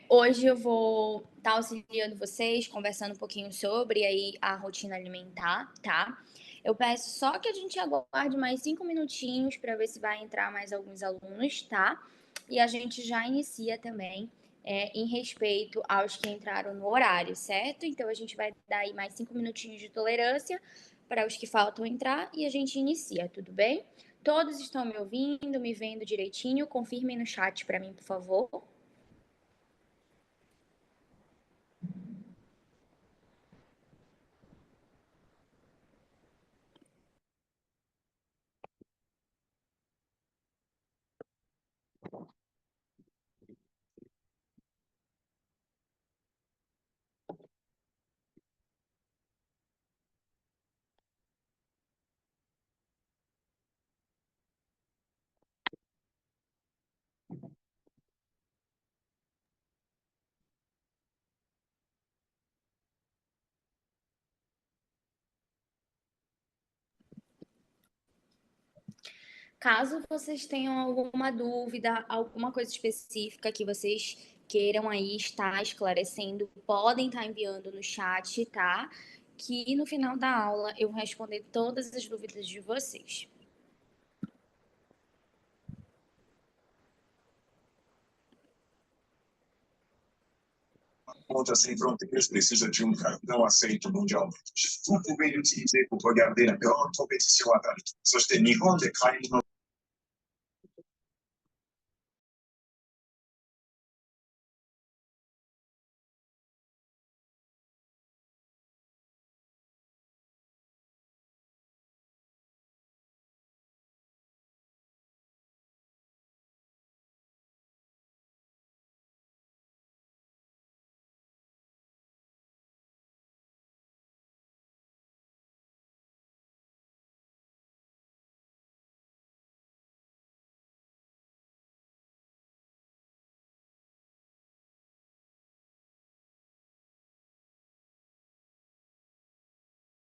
Hoje eu vou estar auxiliando vocês, conversando um pouquinho sobre aí a rotina alimentar, tá? Eu peço só que a gente aguarde mais 5 minutinhos para ver se vai entrar mais alguns alunos, tá? E a gente já inicia também em respeito aos que entraram no horário, certo? Então a gente vai dar aí mais 5 minutinhos de tolerância para os que faltam entrar e a gente inicia, tudo bem? Todos estão me ouvindo, me vendo direitinho? Confirmem no chat para mim, por favor. Caso vocês tenham alguma dúvida, alguma coisa específica que vocês queiram aí estar esclarecendo, podem estar enviando no chat, tá? Que no final da aula eu vou responder todas as dúvidas de vocês. Contra sem fronteiras precisa de um cartão aceito mundialmente. O governo utiliza por regarder a pior competição aberta. Sostenido de carne no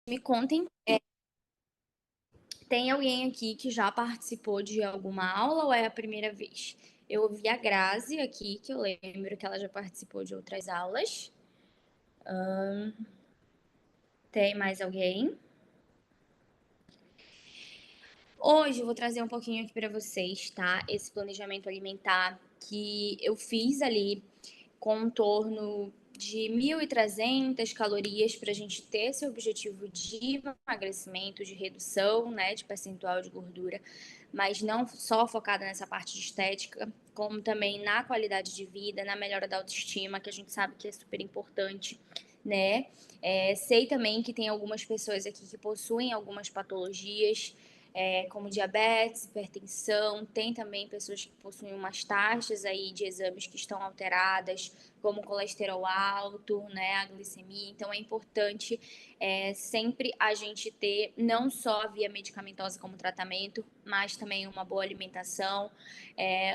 Me contem, tem alguém aqui que já participou de alguma aula ou é a primeira vez? Eu ouvi a Grazi aqui, que eu lembro que ela já participou de outras aulas. Tem mais alguém? Hoje eu vou trazer um pouquinho aqui para vocês, tá? Esse planejamento alimentar que eu fiz ali com um torno de 1.300 calorias para a gente ter esse objetivo de emagrecimento, de redução, né, de percentual de gordura, mas não só focada nessa parte de estética, como também na qualidade de vida, na melhora da autoestima, que a gente sabe que é super importante, né? Sei também que tem algumas pessoas aqui que possuem algumas patologias, como diabetes, hipertensão, tem também pessoas que possuem umas taxas aí de exames que estão alteradas, como colesterol alto, né, a glicemia. Então é importante sempre a gente ter não só a via medicamentosa como tratamento, mas também uma boa alimentação,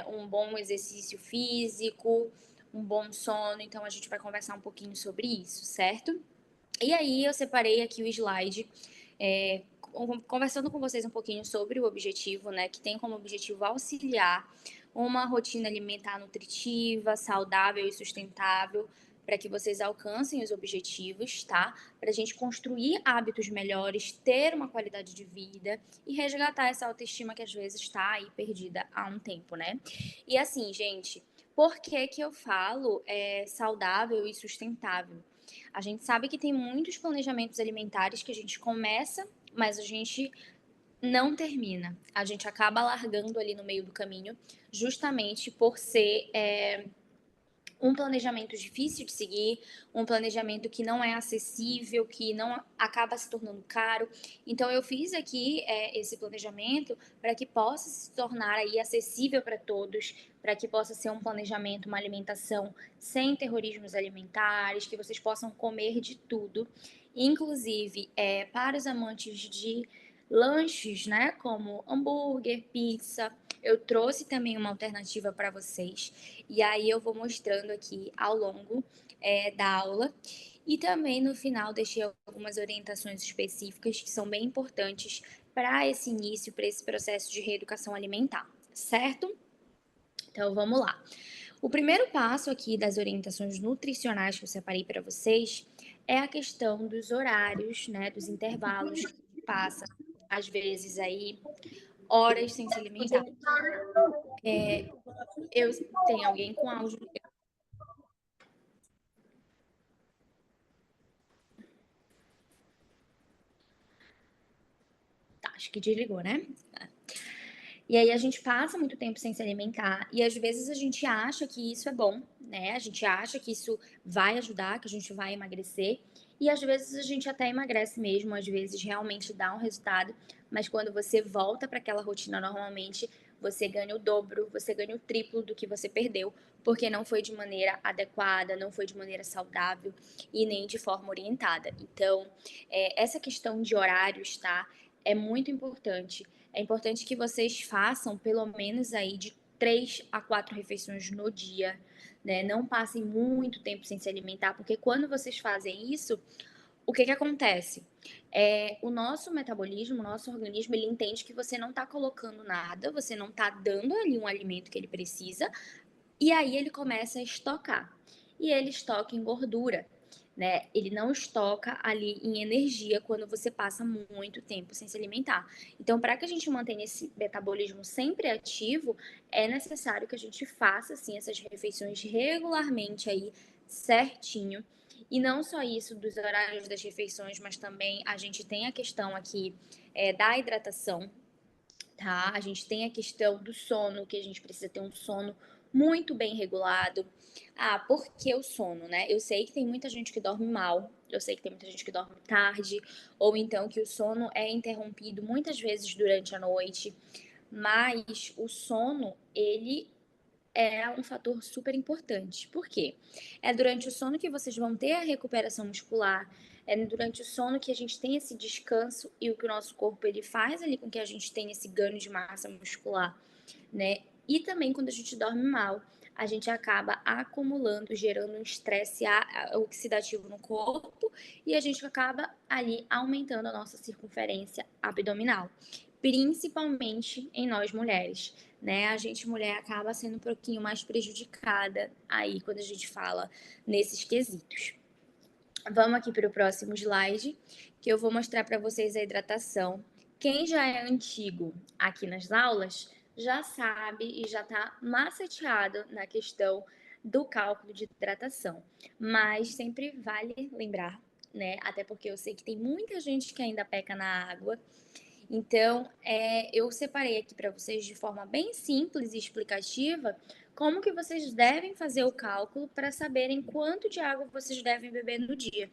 um bom exercício físico, um bom sono. Então a gente vai conversar um pouquinho sobre isso, certo? E aí eu separei aqui o slide conversando com vocês um pouquinho sobre o objetivo, né, que tem como objetivo auxiliar uma rotina alimentar nutritiva, saudável e sustentável para que vocês alcancem os objetivos, tá? Para a gente construir hábitos melhores, ter uma qualidade de vida e resgatar essa autoestima que às vezes está aí perdida há um tempo, né? E assim, gente, por que que eu falo saudável e sustentável? A gente sabe que tem muitos planejamentos alimentares que a gente começa, mas a gente não termina. A gente acaba largando ali no meio do caminho, justamente por ser um planejamento difícil de seguir, um planejamento que não é acessível, que não acaba se tornando caro. Então eu fiz aqui esse planejamento para que possa se tornar aí acessível para todos, para que possa ser um planejamento, uma alimentação sem terrorismos alimentares, que vocês possam comer de tudo, inclusive para os amantes de lanches, né, como hambúrguer, pizza. Eu trouxe também uma alternativa para vocês. E aí eu vou mostrando aqui ao longo da aula. E também no final deixei algumas orientações específicas que são bem importantes para esse início, para esse processo de reeducação alimentar, certo? Então, vamos lá. O primeiro passo aqui das orientações nutricionais que eu separei para vocês é a questão dos horários, né, dos intervalos que passa, às vezes aí, horas sem se alimentar. Eu tenho alguém com áudio. Tá, acho que desligou, né? E aí a gente passa muito tempo sem se alimentar e às vezes a gente acha que isso é bom, né? A gente acha que isso vai ajudar, que a gente vai emagrecer. E às vezes a gente até emagrece mesmo, às vezes realmente dá um resultado, mas quando você volta para aquela rotina normalmente, você ganha o dobro, você ganha o triplo do que você perdeu, porque não foi de maneira adequada, não foi de maneira saudável e nem de forma orientada. Então, essa questão de horários, tá? É muito importante. É importante que vocês façam pelo menos aí de 3 a 4 refeições no dia, né? Não passem muito tempo sem se alimentar, porque quando vocês fazem isso, o que acontece? O nosso metabolismo, o nosso organismo, ele entende que você não está colocando nada, você não está dando ali um alimento que ele precisa, e aí ele começa a estocar. E ele estoca em gordura, né? Ele não estoca ali em energia quando você passa muito tempo sem se alimentar. Então, para que a gente mantenha esse metabolismo sempre ativo, é necessário que a gente faça assim essas refeições regularmente aí, certinho. E não só isso dos horários das refeições, mas também a gente tem a questão aqui da hidratação, tá? A gente tem a questão do sono, que a gente precisa ter um sono muito bem regulado. Ah, por que o sono, né? Eu sei que tem muita gente que dorme mal, eu sei que tem muita gente que dorme tarde, ou então que o sono é interrompido muitas vezes durante a noite, mas o sono, ele é um fator super importante. Por quê? É durante o sono que vocês vão ter a recuperação muscular, é durante o sono que a gente tem esse descanso e o que o nosso corpo ele faz ali com que a gente tenha esse ganho de massa muscular, né? E também quando a gente dorme mal, a gente acaba acumulando, gerando um estresse oxidativo no corpo e a gente acaba ali aumentando a nossa circunferência abdominal, principalmente em nós mulheres, né? A gente mulher acaba sendo um pouquinho mais prejudicada aí quando a gente fala nesses quesitos. Vamos aqui para o próximo slide, que eu vou mostrar para vocês a hidratação. Quem já é antigo aqui nas aulas já sabe e já está maceteado na questão do cálculo de hidratação. Mas sempre vale lembrar, né? Até porque eu sei que tem muita gente que ainda peca na água. Então, eu separei aqui para vocês de forma bem simples e explicativa como que vocês devem fazer o cálculo para saberem quanto de água vocês devem beber no dia.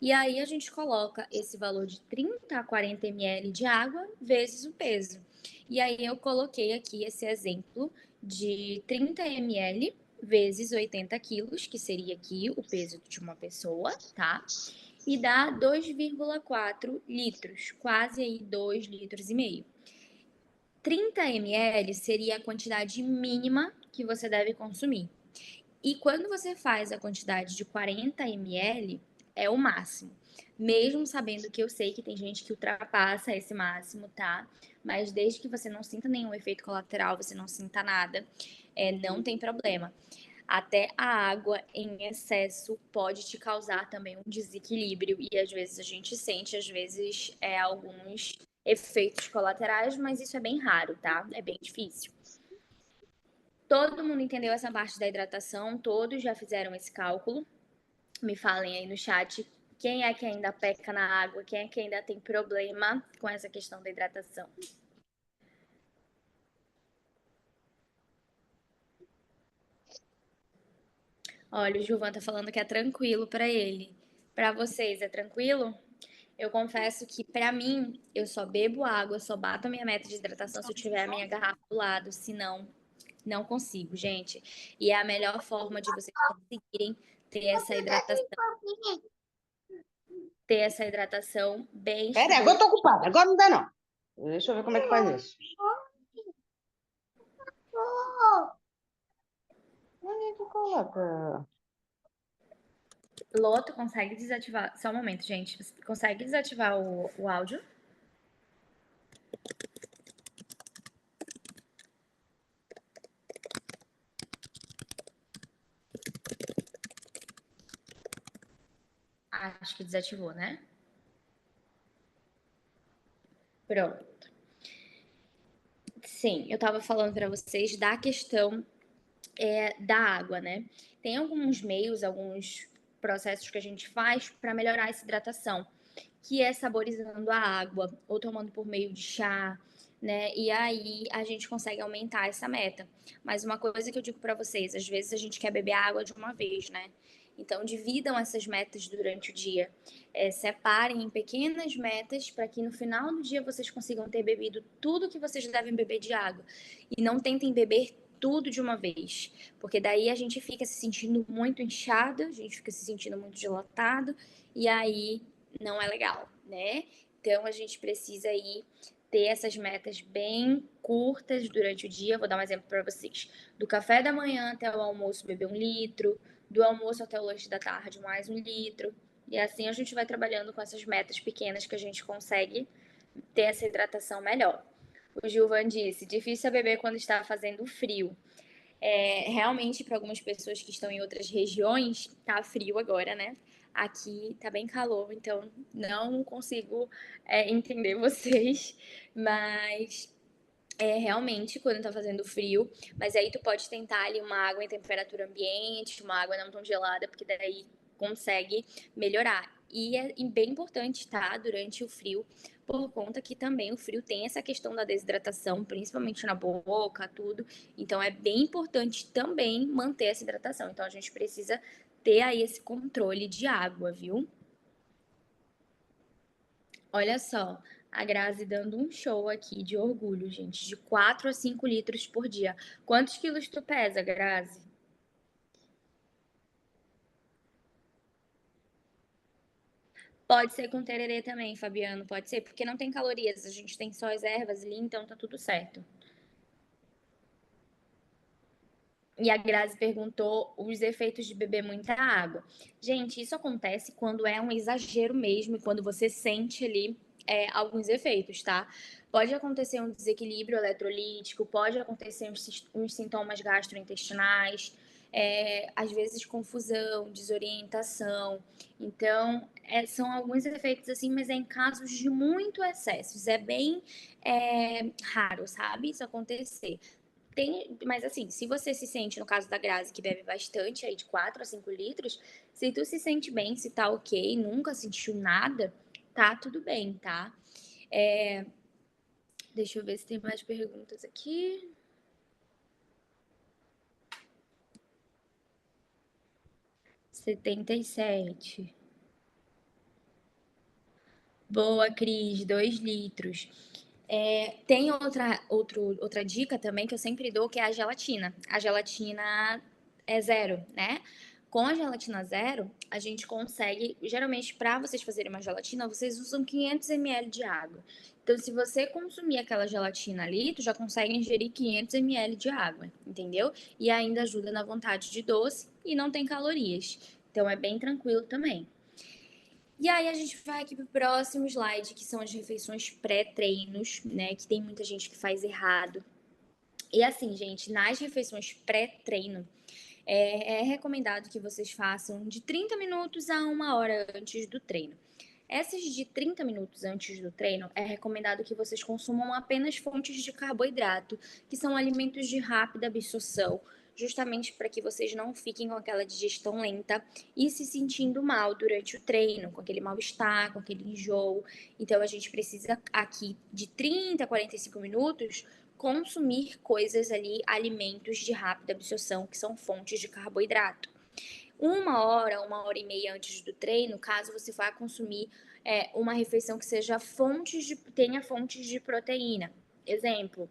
E aí a gente coloca esse valor de 30 a 40 ml de água vezes o peso. E aí eu coloquei aqui esse exemplo de 30 ml vezes 80 quilos, que seria aqui o peso de uma pessoa, tá? E dá 2,4 litros, quase aí 2 litros e meio. 30 ml seria a quantidade mínima que você deve consumir. E quando você faz a quantidade de 40 ml, é o máximo. Mesmo sabendo que eu sei que tem gente que ultrapassa esse máximo, tá? Mas desde que você não sinta nenhum efeito colateral, você não sinta nada, não tem problema. Até a água em excesso pode te causar também um desequilíbrio e às vezes a gente sente, às vezes, alguns efeitos colaterais, mas isso é bem raro, tá? É bem difícil. Todo mundo entendeu essa parte da hidratação? Todos já fizeram esse cálculo? Me falem aí no chat quem é que ainda peca na água, quem é que ainda tem problema com essa questão da hidratação. Olha, o Gilvan tá falando que é tranquilo para ele. Para vocês, é tranquilo? Eu confesso que, para mim, eu só bebo água, só bato a minha meta de hidratação se eu tiver a minha garrafa do lado, senão, não consigo, gente. E é a melhor forma de vocês conseguirem ter essa bem Pera, agora estou ocupada, agora não dá não. Deixa eu ver como é que faz isso. Onde é que coloca? Loto, consegue desativar? Só um momento, gente. Você consegue desativar o áudio? Acho que desativou, né? Pronto. Sim, eu tava falando para vocês da questão da água, né? Tem alguns meios, alguns processos que a gente faz para melhorar essa hidratação, que é saborizando a água ou tomando por meio de chá, né? E aí a gente consegue aumentar essa meta. Mas uma coisa que eu digo para vocês, às vezes a gente quer beber água de uma vez, né? Então dividam essas metas durante o dia. Separem em pequenas metas para que no final do dia vocês consigam ter bebido tudo que vocês devem beber de água. E não tentem beber tudo de uma vez, porque daí a gente fica se sentindo muito inchado, a gente fica se sentindo muito dilatado, e aí não é legal, né? Então a gente precisa aí ter essas metas bem curtas durante o dia. Vou dar um exemplo para vocês. Do café da manhã até o almoço, beber 1 litro. Do almoço até o lanche da tarde, mais 1 litro. E assim a gente vai trabalhando com essas metas pequenas que a gente consegue ter essa hidratação melhor. O Gilvan disse, difícil é beber quando está fazendo frio. Realmente, para algumas pessoas que estão em outras regiões, tá frio agora, né? Aqui tá bem calor, então não consigo entender vocês, mas realmente quando tá fazendo frio, mas aí tu pode tentar ali uma água em temperatura ambiente, uma água não tão gelada, porque daí consegue melhorar. E é bem importante, tá? Durante o frio, por conta que também o frio tem essa questão da desidratação, principalmente na boca, tudo. Então é bem importante também manter essa hidratação. Então a gente precisa ter aí esse controle de água, viu? Olha só, a Grazi dando um show aqui de orgulho, gente, de 4 a 5 litros por dia. Quantos quilos tu pesa, Grazi? Pode ser com tererê também, Fabiano, pode ser, porque não tem calorias, a gente tem só as ervas ali, então tá tudo certo. E a Grazi perguntou os efeitos de beber muita água. Gente, isso acontece quando é um exagero mesmo e quando você sente ali alguns efeitos, tá? Pode acontecer um desequilíbrio eletrolítico, pode acontecer uns sintomas gastrointestinais, às vezes confusão, desorientação. Então, são alguns efeitos assim, mas é em casos de muito excessos. É bem raro, sabe? Isso acontecer. Mas assim, se você se sente, no caso da Grazi, que bebe bastante, aí de 4 a 5 litros, se tu se sente bem, se tá ok, nunca sentiu nada, tá tudo bem, tá? Deixa eu ver se tem mais perguntas aqui. Setenta e sete. Boa, Cris, 2 litros. Tem outra dica também que eu sempre dou, que é a gelatina. A gelatina é zero, né? Com a gelatina zero, a gente consegue. Geralmente, para vocês fazerem uma gelatina, vocês usam 500 ml de água. Então, se você consumir aquela gelatina ali, tu já consegue ingerir 500 ml de água, entendeu? E ainda ajuda na vontade de doce e não tem calorias. Então, é bem tranquilo também. E aí a gente vai aqui pro próximo slide, que são as refeições pré-treinos, né? Que tem muita gente que faz errado. E assim, gente, nas refeições pré-treino, é recomendado que vocês façam de 30 minutos a 1 hora antes do treino. Essas de 30 minutos antes do treino, é recomendado que vocês consumam apenas fontes de carboidrato, que são alimentos de rápida absorção, justamente para que vocês não fiquem com aquela digestão lenta e se sentindo mal durante o treino, com aquele mal-estar, com aquele enjoo. Então, a gente precisa aqui de 30 a 45 minutos consumir coisas ali, alimentos de rápida absorção, que são fontes de carboidrato. 1 hora e meia antes do treino, caso você vá consumir uma refeição que seja tenha fontes de proteína. Exemplo,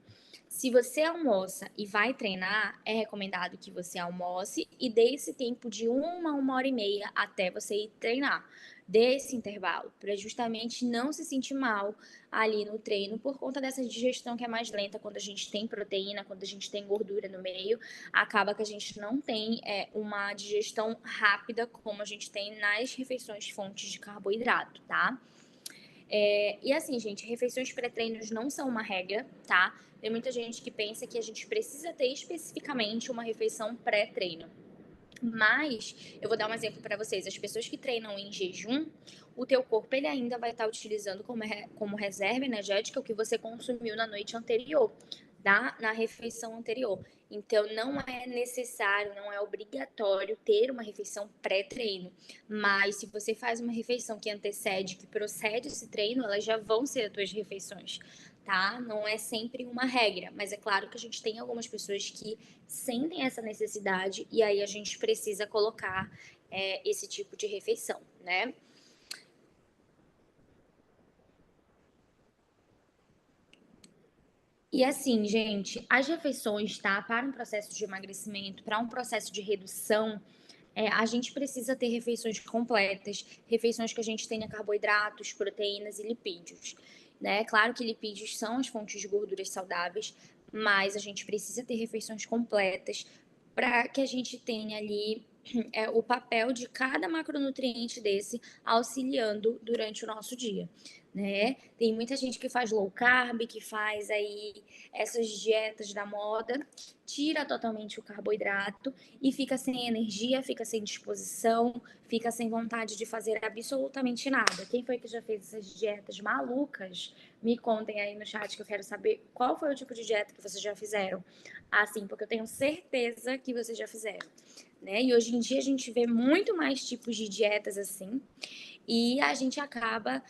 se você almoça e vai treinar, é recomendado que você almoce e dê esse tempo de 1 hora e meia até você ir treinar. Dê esse intervalo, para justamente não se sentir mal ali no treino, por conta dessa digestão que é mais lenta quando a gente tem proteína, quando a gente tem gordura no meio, acaba que a gente não tem uma digestão rápida como a gente tem nas refeições fontes de carboidrato, tá? E assim, gente, refeições pré-treinos não são uma regra, tá? Tem muita gente que pensa que a gente precisa ter especificamente uma refeição pré-treino. Mas eu vou dar um exemplo para vocês. As pessoas que treinam em jejum, o teu corpo ele ainda vai estar utilizando como reserva energética o que você consumiu na noite anterior, tá? Na refeição anterior. Então, não é necessário, não é obrigatório ter uma refeição pré-treino. Mas se você faz uma refeição que antecede, que procede esse treino, elas já vão ser as tuas refeições, tá? Não é sempre uma regra, mas é claro que a gente tem algumas pessoas que sentem essa necessidade e aí a gente precisa colocar esse tipo de refeição, né? E assim, gente, as refeições, tá? Para um processo de emagrecimento, para um processo de redução, a gente precisa ter refeições completas, refeições que a gente tenha carboidratos, proteínas e lipídios, né? Claro que lipídios são as fontes de gorduras saudáveis, mas a gente precisa ter refeições completas para que a gente tenha ali o papel de cada macronutriente desse auxiliando durante o nosso dia, né? Tem muita gente que faz low carb, que faz aí essas dietas da moda, tira totalmente o carboidrato e fica sem energia, fica sem disposição, fica sem vontade de fazer absolutamente nada. Quem foi que já fez essas dietas malucas? Me contem aí no chat que eu quero saber qual foi o tipo de dieta que vocês já fizeram. Assim, porque eu tenho certeza que vocês já fizeram, né? E hoje em dia a gente vê muito mais tipos de dietas assim e a gente acaba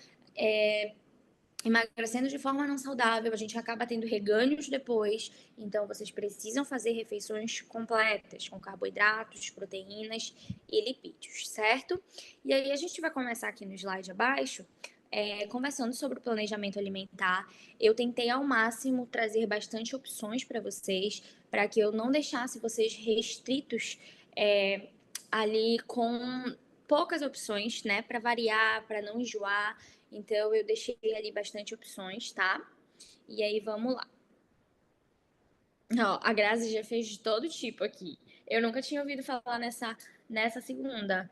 emagrecendo de forma não saudável, a gente acaba tendo reganhos depois. Então, vocês precisam fazer refeições completas, com carboidratos, proteínas e lipídios, certo? E aí, a gente vai começar aqui no slide abaixo, conversando sobre o planejamento alimentar. Eu tentei ao máximo trazer bastante opções para vocês, para que eu não deixasse vocês restritos ali com poucas opções, né, para variar, para não enjoar. Então, eu deixei ali bastante opções, tá? E aí, vamos lá. Ó, a Grazi já fez de todo tipo aqui. Eu nunca tinha ouvido falar nessa segunda.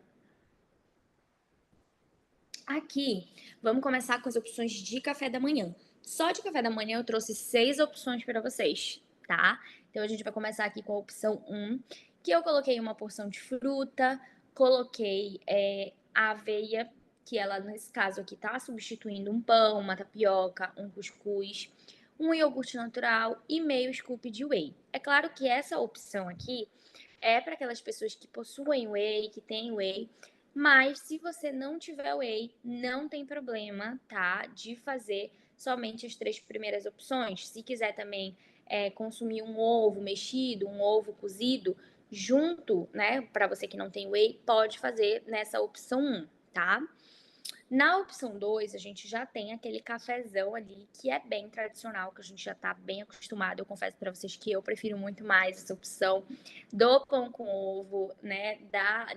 Aqui, vamos começar com as opções de café da manhã. Só de café da manhã eu trouxe 6 opções para vocês, tá? Então, a gente vai começar aqui com a opção 1, que eu coloquei uma porção de fruta, coloquei a aveia, que ela, nesse caso aqui, tá substituindo um pão, uma tapioca, um cuscuz, um iogurte natural e meio scoop de whey. É claro que essa opção aqui é para aquelas pessoas que possuem whey, que têm whey, mas se você não tiver whey, não tem problema, tá? De fazer somente as 3 primeiras opções. Se quiser também consumir um ovo mexido, um ovo cozido, junto, né? Para você que não tem whey, pode fazer nessa opção 1, tá? Na opção 2, a gente já tem aquele cafezão ali, que é bem tradicional, que a gente já tá bem acostumado. Eu confesso para vocês que eu prefiro muito mais essa opção do pão com ovo, né?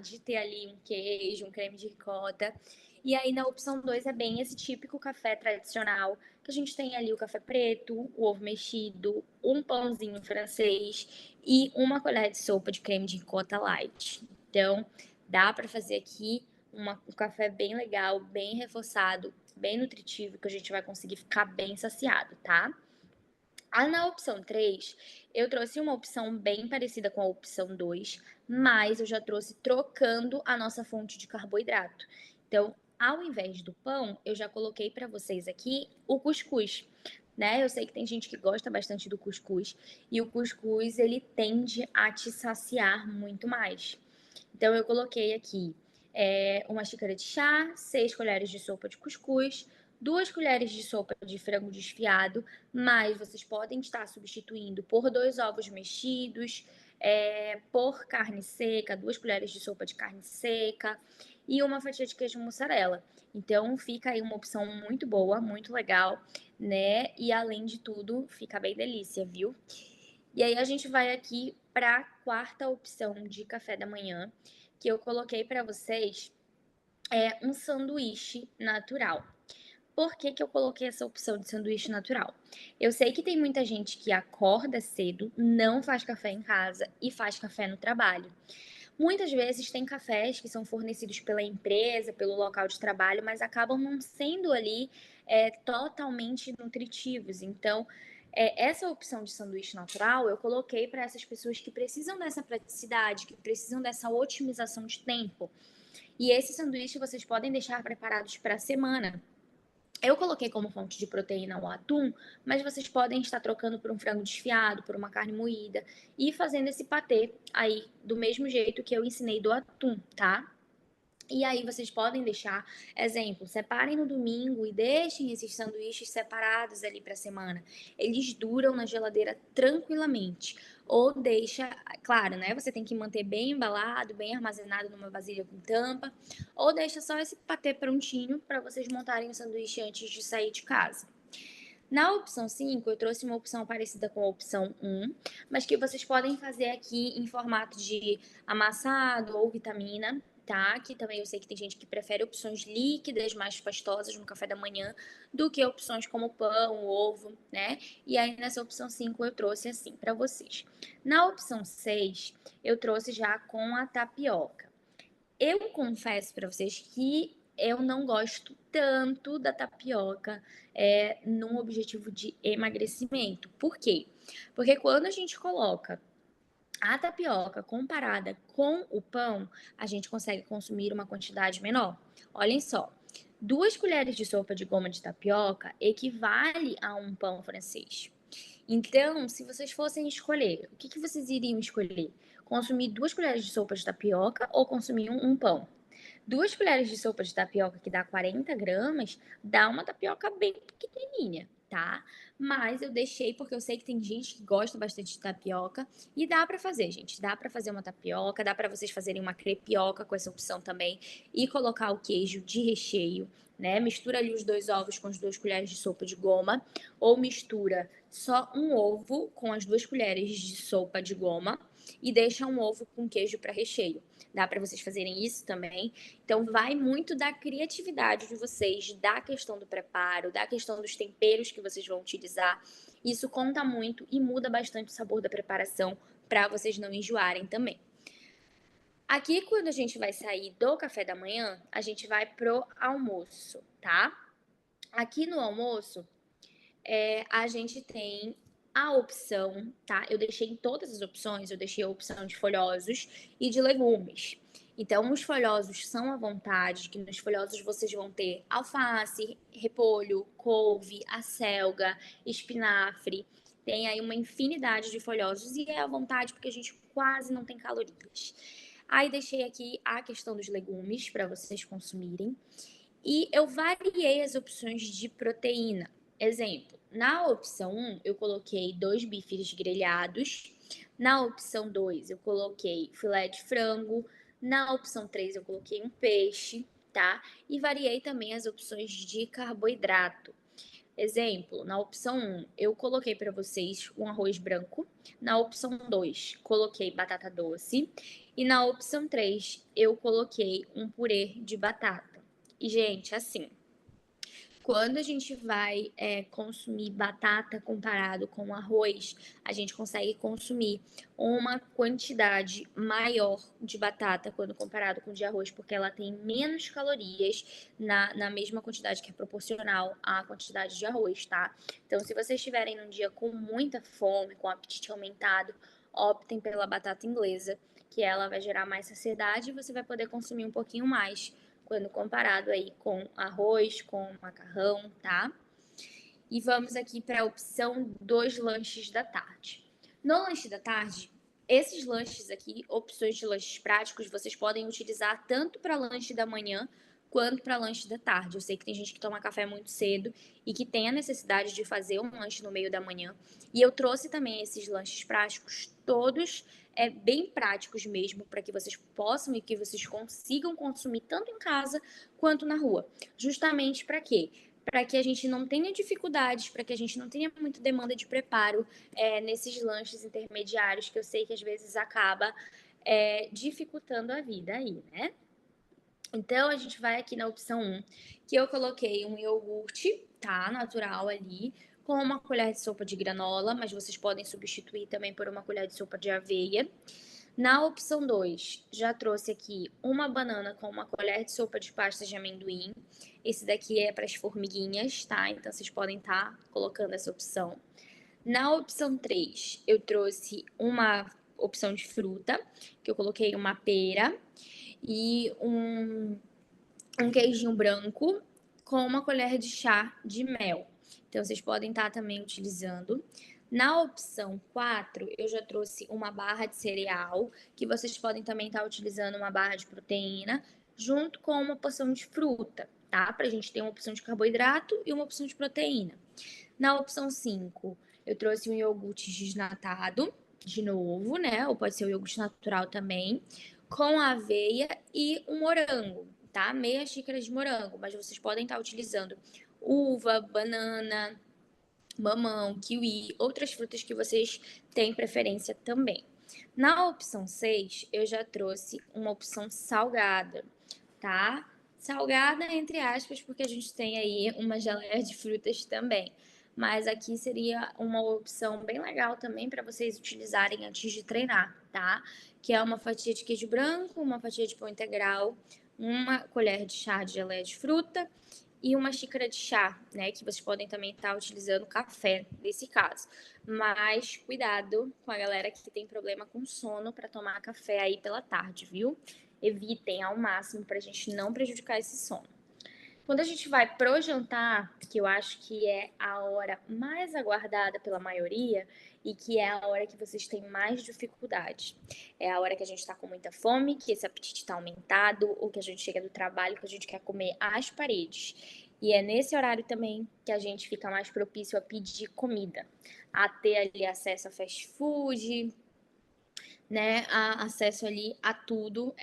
De ter ali um queijo, um creme de ricota. E aí, na opção 2, é bem esse típico café tradicional, que a gente tem ali o café preto, o ovo mexido, um pãozinho francês e uma colher de sopa de creme de ricota light. Então, dá para fazer aqui um café bem legal, bem reforçado, bem nutritivo, que a gente vai conseguir ficar bem saciado, tá? Na opção 3, eu trouxe uma opção bem parecida com a opção 2, mas eu já trouxe trocando a nossa fonte de carboidrato. Então, ao invés do pão, eu já coloquei para vocês aqui o cuscuz, né? Eu sei que tem gente que gosta bastante do cuscuz, e o cuscuz ele tende a te saciar muito mais. Então, eu coloquei aqui uma xícara de chá, 6 colheres de sopa de cuscuz, 2 colheres de sopa de frango desfiado, mas vocês podem estar substituindo por 2 ovos mexidos, por carne seca, 2 colheres de sopa de carne seca e uma fatia de queijo mussarela. Então, fica aí uma opção muito boa, muito legal, né? E além de tudo, fica bem delícia, viu? E aí a gente vai aqui para a quarta opção de café da manhã, que eu coloquei para vocês um sanduíche natural. Por que eu coloquei essa opção de sanduíche natural? Eu sei que tem muita gente que acorda cedo, não faz café em casa e faz café no trabalho. Muitas vezes tem cafés que são fornecidos pela empresa, pelo local de trabalho, mas acabam não sendo ali totalmente nutritivos. Então, Essa opção de sanduíche natural eu coloquei para essas pessoas que precisam dessa praticidade, que precisam dessa otimização de tempo. E esse sanduíche vocês podem deixar preparados para a semana. Eu coloquei como fonte de proteína o atum, mas vocês podem estar trocando por um frango desfiado, por uma carne moída e fazendo esse patê aí do mesmo jeito que eu ensinei do atum, tá? E aí vocês podem deixar, exemplo, separem no domingo e deixem esses sanduíches separados ali para a semana. Eles duram na geladeira tranquilamente. Ou deixa, claro, né? Você tem que manter bem embalado, bem armazenado numa vasilha com tampa. Ou deixa só esse patê prontinho para vocês montarem o sanduíche antes de sair de casa. Na opção 5, eu trouxe uma opção parecida com a opção 1, mas que vocês podem fazer aqui em formato de amassado ou vitamina, tá? Que também eu sei que tem gente que prefere opções líquidas, mais pastosas no café da manhã, do que opções como pão, ovo, né? E aí nessa opção 5 eu trouxe assim para vocês. Na opção 6, eu trouxe já com a tapioca. Eu confesso para vocês que eu não gosto tanto da tapioca num objetivo de emagrecimento. Por quê? Porque quando a gente coloca a tapioca comparada com o pão, a gente consegue consumir uma quantidade menor. Olhem só, 2 colheres de sopa de goma de tapioca equivale a um pão francês. Então, se vocês fossem escolher, o que vocês iriam escolher? Consumir 2 colheres de sopa de tapioca ou consumir um pão? 2 colheres de sopa de tapioca, que dá 40 gramas, dá uma tapioca bem pequenininha, tá? Mas eu deixei porque eu sei que tem gente que gosta bastante de tapioca e dá pra fazer, gente. Dá pra fazer uma tapioca, dá pra vocês fazerem uma crepioca com essa opção também e colocar o queijo de recheio, né? Mistura ali os 2 ovos com as 2 colheres de sopa de goma ou mistura só um ovo com as 2 colheres de sopa de goma e deixa um ovo com queijo para recheio. Dá para vocês fazerem isso também. Então, vai muito da criatividade de vocês, da questão do preparo, da questão dos temperos que vocês vão utilizar. Isso conta muito e muda bastante o sabor da preparação para vocês não enjoarem também. Aqui, quando a gente vai sair do café da manhã, a gente vai pro almoço, tá? Aqui no almoço, a gente tem a opção, tá? Eu deixei em todas as opções, eu deixei a opção de folhosos e de legumes. Então, os folhosos são à vontade, que nos folhosos vocês vão ter alface, repolho, couve, acelga, espinafre. Tem aí uma infinidade de folhosos e é à vontade porque a gente quase não tem calorias. Aí deixei aqui a questão dos legumes para vocês consumirem. E eu variei as opções de proteína. Exemplo, na opção 1, eu coloquei 2 bifes grelhados. Na opção 2, eu coloquei filé de frango. Na opção 3, eu coloquei um peixe, tá? E variei também as opções de carboidrato. Exemplo, na opção 1, eu coloquei para vocês um arroz branco. Na opção 2, coloquei batata doce. E na opção 3, eu coloquei um purê de batata. E, gente, assim, quando a gente vai consumir batata comparado com arroz, a gente consegue consumir uma quantidade maior de batata quando comparado com de arroz, porque ela tem menos calorias na mesma quantidade que é proporcional à quantidade de arroz, tá? Então, se vocês estiverem num dia com muita fome, com apetite aumentado, optem pela batata inglesa, que ela vai gerar mais saciedade e você vai poder consumir um pouquinho mais quando comparado aí com arroz, com macarrão, tá? E vamos aqui para a opção dos lanches da tarde. No lanche da tarde, esses lanches aqui, opções de lanches práticos, vocês podem utilizar tanto para lanche da manhã quanto para lanche da tarde. Eu sei que tem gente que toma café muito cedo e que tem a necessidade de fazer um lanche no meio da manhã. E eu trouxe também esses lanches práticos, todos bem práticos mesmo, para que vocês possam e que vocês consigam consumir tanto em casa quanto na rua. Justamente para quê? Para que a gente não tenha dificuldades, para que a gente não tenha muita demanda de preparo nesses lanches intermediários, que eu sei que às vezes acaba dificultando a vida aí, né? Então, a gente vai aqui na opção 1, que eu coloquei um iogurte, tá? Natural ali, com uma colher de sopa de granola, mas vocês podem substituir também por uma colher de sopa de aveia. Na opção 2, já trouxe aqui uma banana com uma colher de sopa de pasta de amendoim. Esse daqui é para as formiguinhas, tá? Então, vocês podem estar colocando essa opção. Na opção 3, eu trouxe uma opção de fruta, que eu coloquei uma pera e um queijinho branco com uma colher de chá de mel. Então, vocês podem estar também utilizando. Na opção 4, eu já trouxe uma barra de cereal, que vocês podem também estar utilizando uma barra de proteína, junto com uma porção de fruta, tá? Pra gente ter uma opção de carboidrato e uma opção de proteína. Na opção 5, eu trouxe um iogurte desnatado, de novo, né? Ou pode ser o iogurte natural também, com aveia e um morango, tá? Meia xícara de morango, mas vocês podem estar utilizando uva, banana, mamão, kiwi, outras frutas que vocês têm preferência também. Na opção 6, eu já trouxe uma opção salgada, tá? Salgada, entre aspas, porque a gente tem aí uma geleia de frutas também. Mas aqui seria uma opção bem legal também para vocês utilizarem antes de treinar, tá? Que é uma fatia de queijo branco, uma fatia de pão integral, uma colher de chá de geleia de fruta e uma xícara de chá, né? Que vocês podem também estar utilizando café nesse caso. Mas cuidado com a galera que tem problema com sono para tomar café aí pela tarde, viu? Evitem ao máximo para a gente não prejudicar esse sono. Quando a gente vai pro jantar, que eu acho que é a hora mais aguardada pela maioria e que é a hora que vocês têm mais dificuldade. É a hora que a gente tá com muita fome, que esse apetite tá aumentado, ou que a gente chega do trabalho que a gente quer comer às paredes. E é nesse horário também que a gente fica mais propício a pedir comida, a ter ali acesso a fast food, né, acesso ali a tudo,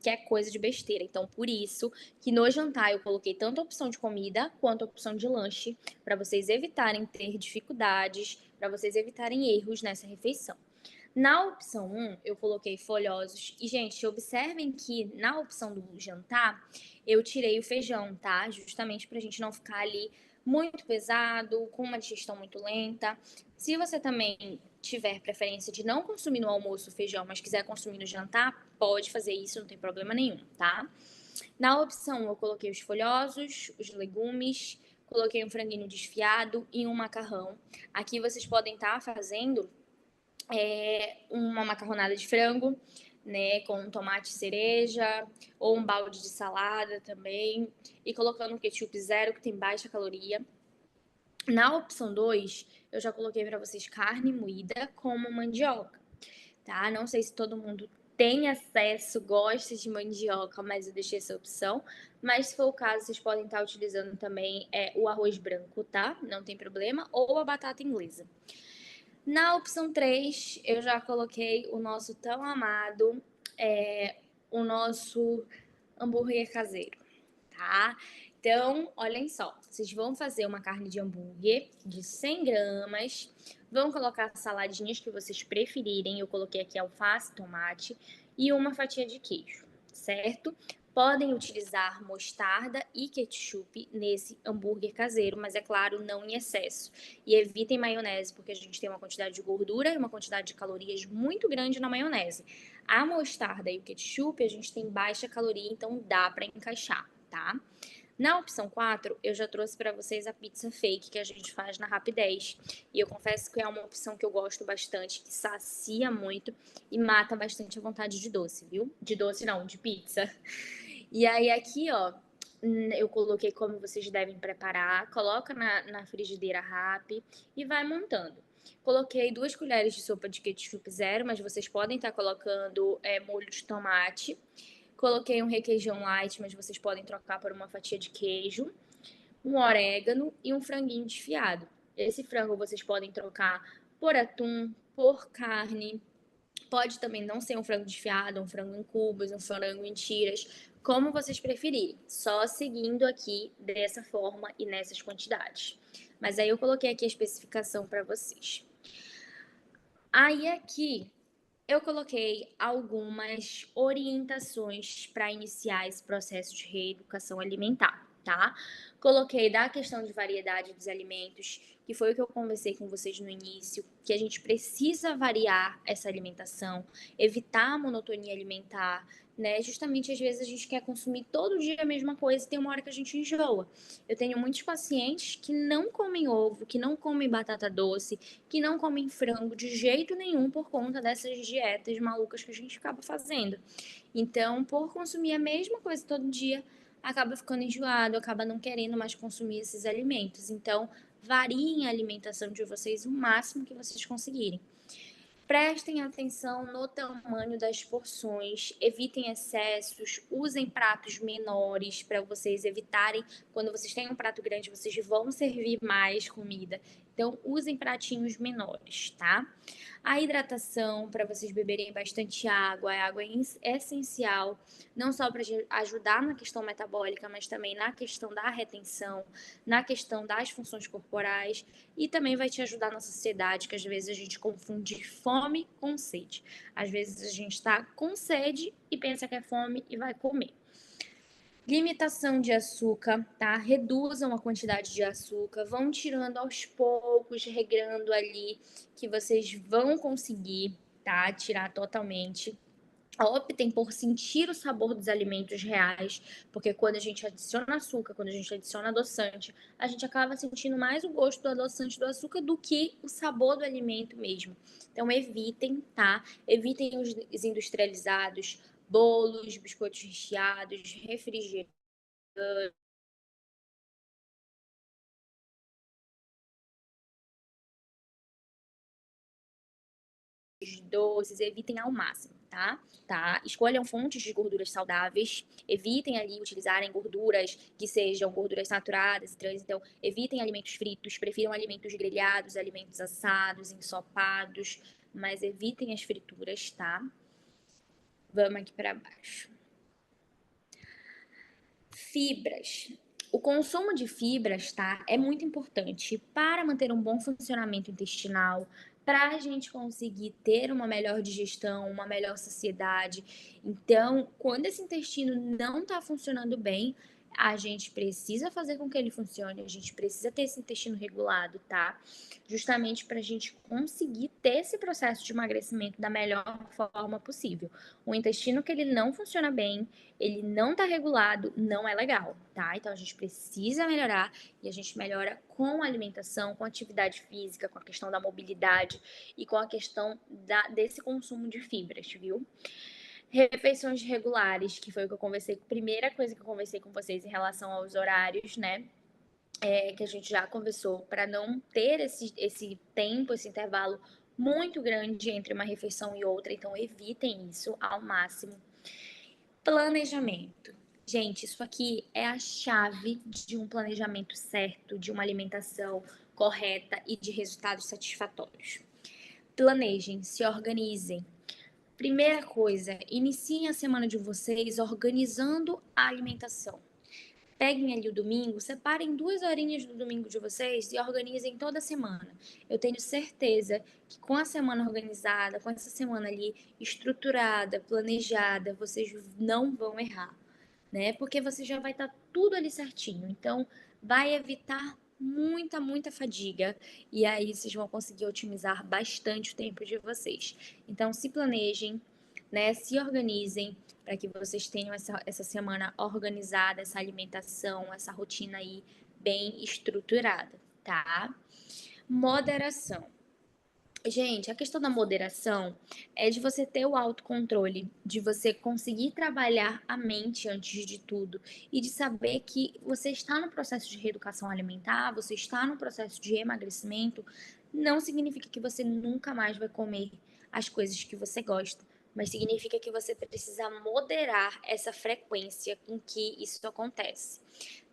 que é coisa de besteira. Então, por isso que no jantar eu coloquei tanto a opção de comida quanto a opção de lanche, para vocês evitarem ter dificuldades, para vocês evitarem erros nessa refeição. Na opção 1, eu coloquei folhosos. E, gente, observem que na opção do jantar, eu tirei o feijão, tá? Justamente pra gente não ficar ali muito pesado, com uma digestão muito lenta. Se você também tiver preferência de não consumir no almoço o feijão, mas quiser consumir no jantar, pode fazer isso, não tem problema nenhum, tá? Na opção, eu coloquei os folhosos, os legumes, coloquei um franguinho desfiado e um macarrão. Aqui vocês podem estar fazendo uma macarronada de frango, né, com tomate cereja, ou um balde de salada também, e colocando um ketchup zero, que tem baixa caloria. Na opção 2, eu já coloquei para vocês carne moída com mandioca, tá? Não sei se todo mundo tem acesso, gosta de mandioca, mas eu deixei essa opção. Mas se for o caso, vocês podem estar utilizando também o arroz branco, tá? Não tem problema, ou a batata inglesa. Na opção 3, eu já coloquei o nosso tão amado, o nosso hambúrguer caseiro, tá? Então, olhem só, vocês vão fazer uma carne de hambúrguer de 100 gramas, vão colocar saladinhas que vocês preferirem, eu coloquei aqui alface, tomate e uma fatia de queijo, certo? Podem utilizar mostarda e ketchup nesse hambúrguer caseiro, mas é claro, não em excesso. E evitem maionese, porque a gente tem uma quantidade de gordura e uma quantidade de calorias muito grande na maionese. A mostarda e o ketchup, a gente tem baixa caloria, então dá para encaixar, tá? Na opção 4, eu já trouxe para vocês a pizza fake que a gente faz na Rapidez. E eu confesso que é uma opção que eu gosto bastante, que sacia muito e mata bastante a vontade de doce, viu? De doce não, de pizza. E aí aqui, ó, eu coloquei como vocês devem preparar. Coloca na frigideira rápida e vai montando. Coloquei 2 colheres de sopa de ketchup zero, mas vocês podem estar colocando molho de tomate. Coloquei um requeijão light, mas vocês podem trocar por uma fatia de queijo, um orégano e um franguinho desfiado. Esse frango vocês podem trocar por atum, por carne. Pode também não ser um frango desfiado, um frango em cubos, um frango em tiras, como vocês preferirem. Só seguindo aqui dessa forma e nessas quantidades. Mas aí eu coloquei aqui a especificação para vocês. Aí aqui eu coloquei algumas orientações para iniciar esse processo de reeducação alimentar, tá? Coloquei da questão de variedade dos alimentos, que foi o que eu conversei com vocês no início, que a gente precisa variar essa alimentação, evitar a monotonia alimentar, né? Justamente às vezes a gente quer consumir todo dia a mesma coisa e tem uma hora que a gente enjoa. Eu tenho muitos pacientes que não comem ovo, que não comem batata doce, que não comem frango de jeito nenhum por conta dessas dietas malucas que a gente acaba fazendo. Então, por consumir a mesma coisa todo dia, acaba ficando enjoado, acaba não querendo mais consumir esses alimentos. Então, variem a alimentação de vocês o máximo que vocês conseguirem. Prestem atenção no tamanho das porções, evitem excessos, usem pratos menores para vocês evitarem, quando vocês têm um prato grande, vocês vão servir mais comida. Então, usem pratinhos menores, tá? A hidratação, para vocês beberem bastante água, a água é essencial, não só para ajudar na questão metabólica, mas também na questão da retenção, na questão das funções corporais e também vai te ajudar na sociedade, que às vezes a gente confunde fome com sede. Às vezes a gente está com sede e pensa que é fome e vai comer. Limitação de açúcar, tá? Reduzam a quantidade de açúcar, vão tirando aos poucos, regrando ali, que vocês vão conseguir, tá? Tirar totalmente. Optem por sentir o sabor dos alimentos reais, porque quando a gente adiciona açúcar, quando a gente adiciona adoçante, a gente acaba sentindo mais o gosto do adoçante do açúcar do que o sabor do alimento mesmo. Então evitem, tá? Evitem os industrializados, bolos, biscoitos recheados, refrigerantes, doces, evitem ao máximo, tá? Escolham fontes de gorduras saudáveis, evitem ali utilizarem gorduras que sejam gorduras saturadas, trans, então evitem alimentos fritos, prefiram alimentos grelhados, alimentos assados, ensopados, mas evitem as frituras, tá? Vamos aqui para baixo. Fibras. O consumo de fibras, tá? É muito importante para manter um bom funcionamento intestinal, para a gente conseguir ter uma melhor digestão, uma melhor saciedade. Então, quando esse intestino não está funcionando bem, a gente precisa fazer com que ele funcione, a gente precisa ter esse intestino regulado, tá? Justamente para a gente conseguir ter esse processo de emagrecimento da melhor forma possível. O intestino que ele não funciona bem, ele não tá regulado, não é legal, tá? Então a gente precisa melhorar e a gente melhora com a alimentação, com a atividade física, com a questão da mobilidade e com a questão desse consumo de fibras, viu? Refeições regulares, que foi o que eu conversei, primeira coisa que eu conversei com vocês em relação aos horários, né? Que a gente já conversou, para não ter esse tempo, esse intervalo muito grande entre uma refeição e outra, então evitem isso ao máximo. Planejamento. Gente, isso aqui é a chave de um planejamento certo, de uma alimentação correta e de resultados satisfatórios. Planejem, se organizem. Primeira coisa, iniciem a semana de vocês organizando a alimentação. Peguem ali o domingo, separem 2 horinhas do domingo de vocês e organizem toda a semana. Eu tenho certeza que com a semana organizada, com essa semana ali estruturada, planejada, vocês não vão errar, né? Porque você já vai estar tudo ali certinho. Então, vai evitar muita fadiga e aí vocês vão conseguir otimizar bastante o tempo de vocês. Então, se planejem, né? Se organizem para que vocês tenham essa semana organizada, essa alimentação, essa rotina aí bem estruturada, tá? Moderação. Gente, a questão da moderação é de você ter o autocontrole, de você conseguir trabalhar a mente antes de tudo e de saber que você está no processo de reeducação alimentar, você está no processo de emagrecimento, não significa que você nunca mais vai comer as coisas que você gosta, mas significa que você precisa moderar essa frequência com que isso acontece,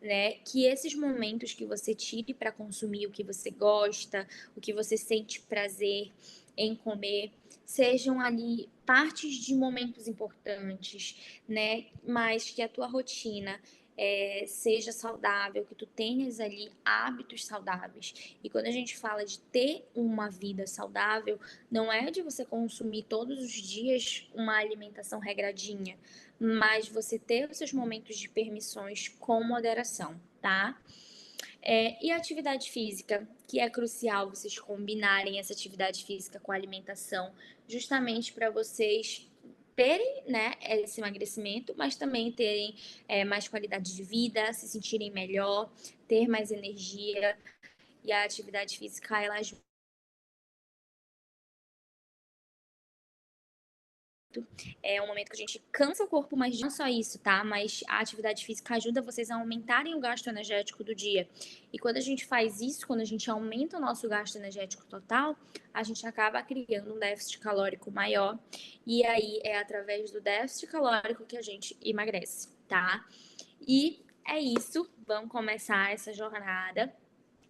né? Que esses momentos que você tire para consumir o que você gosta, o que você sente prazer em comer, sejam ali partes de momentos importantes, né? Mas que a tua rotina seja saudável, que tu tenhas ali hábitos saudáveis. E quando a gente fala de ter uma vida saudável, não é de você consumir todos os dias uma alimentação regradinha, mas você ter os seus momentos de permissões com moderação. tá? E a atividade física, que é crucial vocês combinarem essa atividade física com a alimentação, justamente para vocês terem, né, esse emagrecimento, mas também terem mais qualidade de vida, se sentirem melhor, ter mais energia. E a atividade física, ela ajuda. É um momento que a gente cansa o corpo, mas não só isso, tá? Mas a atividade física ajuda vocês a aumentarem o gasto energético do dia. E quando a gente faz isso, quando a gente aumenta o nosso gasto energético total, a gente acaba criando um déficit calórico maior. E aí é através do déficit calórico que a gente emagrece, tá? E é isso, vamos começar essa jornada.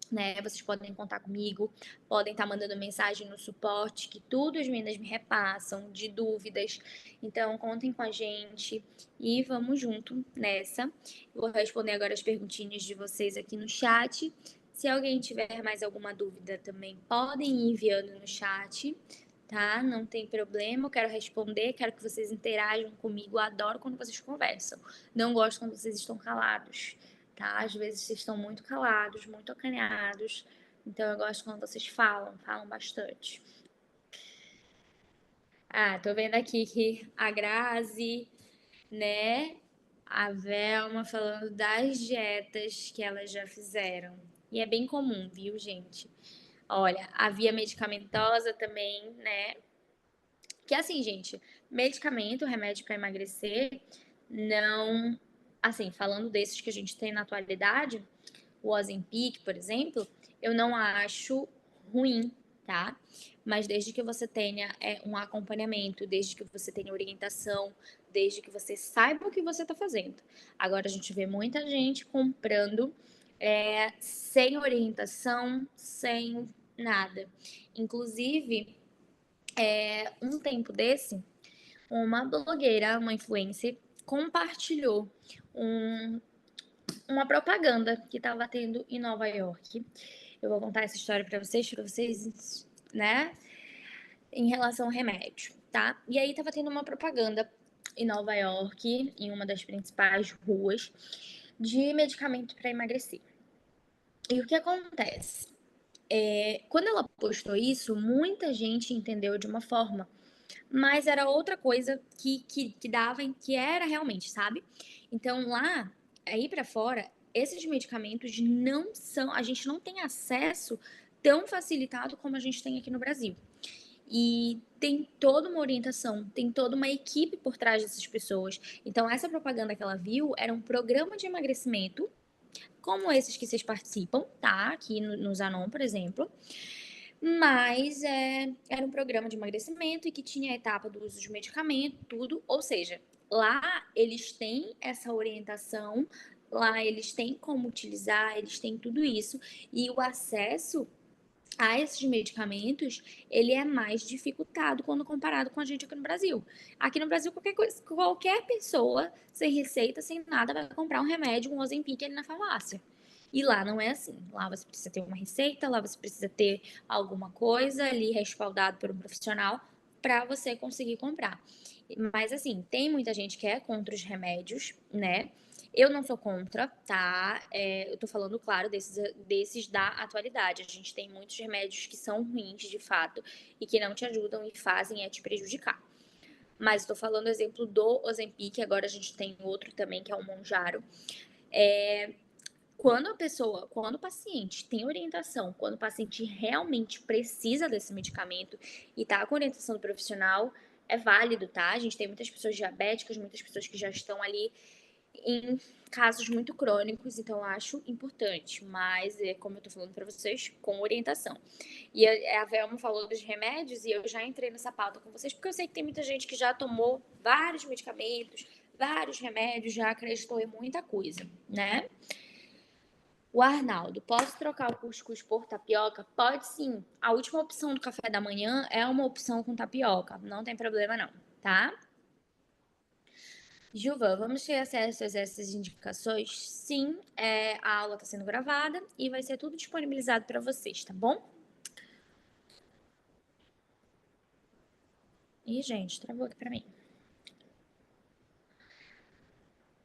Né, vocês podem contar comigo, podem estar mandando mensagem no suporte, que tudo as meninas me repassam, de dúvidas. Então, contem com a gente e vamos junto nessa. Vou responder agora as perguntinhas de vocês aqui no chat. Se alguém tiver mais alguma dúvida também, podem ir enviando no chat, tá? Não tem problema, eu quero responder, quero que vocês interajam comigo. Eu adoro quando vocês conversam. Não gosto quando vocês estão calados. Tá? Às vezes vocês estão muito calados, muito acanhados. Então eu gosto quando vocês falam bastante. Tô vendo aqui que a Grazi, né? A Velma falando das dietas que elas já fizeram. E é bem comum, viu, gente? Olha, a via medicamentosa também, né? Que assim, gente, medicamento, remédio para emagrecer, não. Assim, falando desses que a gente tem na atualidade, o Ozempic, por exemplo, eu não acho ruim, tá? Mas desde que você tenha um acompanhamento, desde que você tenha orientação, desde que você saiba o que você está fazendo. Agora a gente vê muita gente comprando sem orientação, sem nada. Inclusive, um tempo desse, uma blogueira, uma influencer, compartilhou uma propaganda que estava tendo em Nova York. Eu vou contar essa história para vocês, né, em relação ao remédio, tá? E aí estava tendo uma propaganda em Nova York, em uma das principais ruas, de medicamento para emagrecer. E o que acontece? Quando ela postou isso, muita gente entendeu de uma forma, mas era outra coisa que dava, que era realmente, sabe? Então lá, aí para fora, esses medicamentos não são, a gente não tem acesso tão facilitado como a gente tem aqui no Brasil. E tem toda uma orientação, tem toda uma equipe por trás dessas pessoas. Então essa propaganda que ela viu era um programa de emagrecimento, como esses que vocês participam, tá? Aqui no Zanon, por exemplo. Mas era um programa de emagrecimento e que tinha a etapa do uso de medicamento, tudo. Ou seja, lá eles têm essa orientação, lá eles têm como utilizar, eles têm tudo isso. E o acesso a esses medicamentos, ele é mais dificultado quando comparado com a gente aqui no Brasil. Aqui no Brasil, qualquer pessoa, sem receita, sem nada, vai comprar um remédio, um Ozempic ali na farmácia. E lá não é assim. Lá você precisa ter uma receita, lá você precisa ter alguma coisa ali respaldado por um profissional para você conseguir comprar. Mas assim, tem muita gente que é contra os remédios, né? Eu não sou contra, tá? Eu tô falando, claro, desses da atualidade. A gente tem muitos remédios que são ruins, de fato, e que não te ajudam e fazem te prejudicar. Mas estou falando exemplo do Ozempic, agora a gente tem outro também, que é o Mounjaro. Quando o paciente tem orientação, quando o paciente realmente precisa desse medicamento e tá com orientação do profissional, é válido, tá? A gente tem muitas pessoas diabéticas, muitas pessoas que já estão ali em casos muito crônicos, então eu acho importante, mas como eu tô falando para vocês, com orientação. E a Velma falou dos remédios e eu já entrei nessa pauta com vocês, porque eu sei que tem muita gente que já tomou vários medicamentos, vários remédios, já acreditou em muita coisa, né? O Arnaldo, posso trocar o cuscuz por tapioca? Pode sim. A última opção do café da manhã é uma opção com tapioca, não tem problema não, tá? Juvan, vamos ter acesso a essas indicações? Sim, a aula está sendo gravada e vai ser tudo disponibilizado para vocês, tá bom? Ih, gente, travou aqui para mim.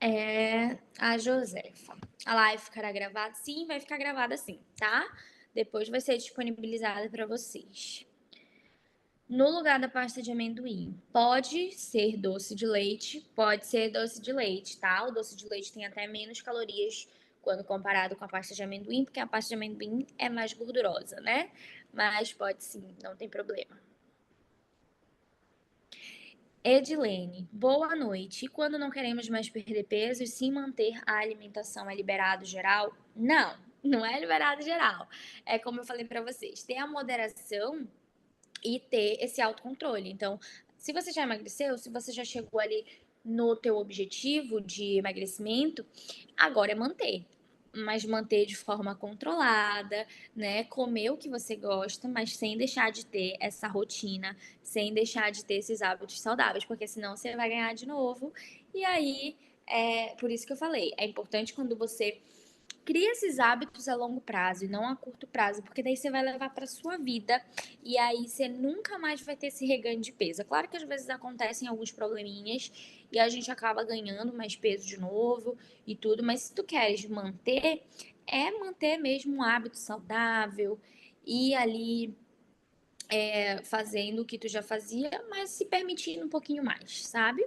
É a Josefa. A live ficará gravada? Sim, vai ficar gravada sim, tá? Depois vai ser disponibilizada para vocês. No lugar da pasta de amendoim, pode ser doce de leite, pode ser doce de leite, tá? O doce de leite tem até menos calorias quando comparado com a pasta de amendoim, porque a pasta de amendoim é mais gordurosa, né? Mas pode sim, não tem problema. Edilene, boa noite. E quando não queremos mais perder peso e sim manter a alimentação, é liberado geral? Não, não é liberado geral. É como eu falei para vocês, ter a moderação e ter esse autocontrole. Então, se você já emagreceu, se você já chegou ali no teu objetivo de emagrecimento, agora é manter. Mas manter de forma controlada, né? Comer o que você gosta, mas sem deixar de ter essa rotina, sem deixar de ter esses hábitos saudáveis, porque senão você vai ganhar de novo. E aí, por isso que eu falei, é importante quando você cria esses hábitos a longo prazo e não a curto prazo, porque daí você vai levar para sua vida e aí você nunca mais vai ter esse reganho de peso. É claro que às vezes acontecem alguns probleminhas e a gente acaba ganhando mais peso de novo e tudo, mas se tu queres manter, é manter mesmo um hábito saudável e ali fazendo o que tu já fazia, mas se permitindo um pouquinho mais, sabe?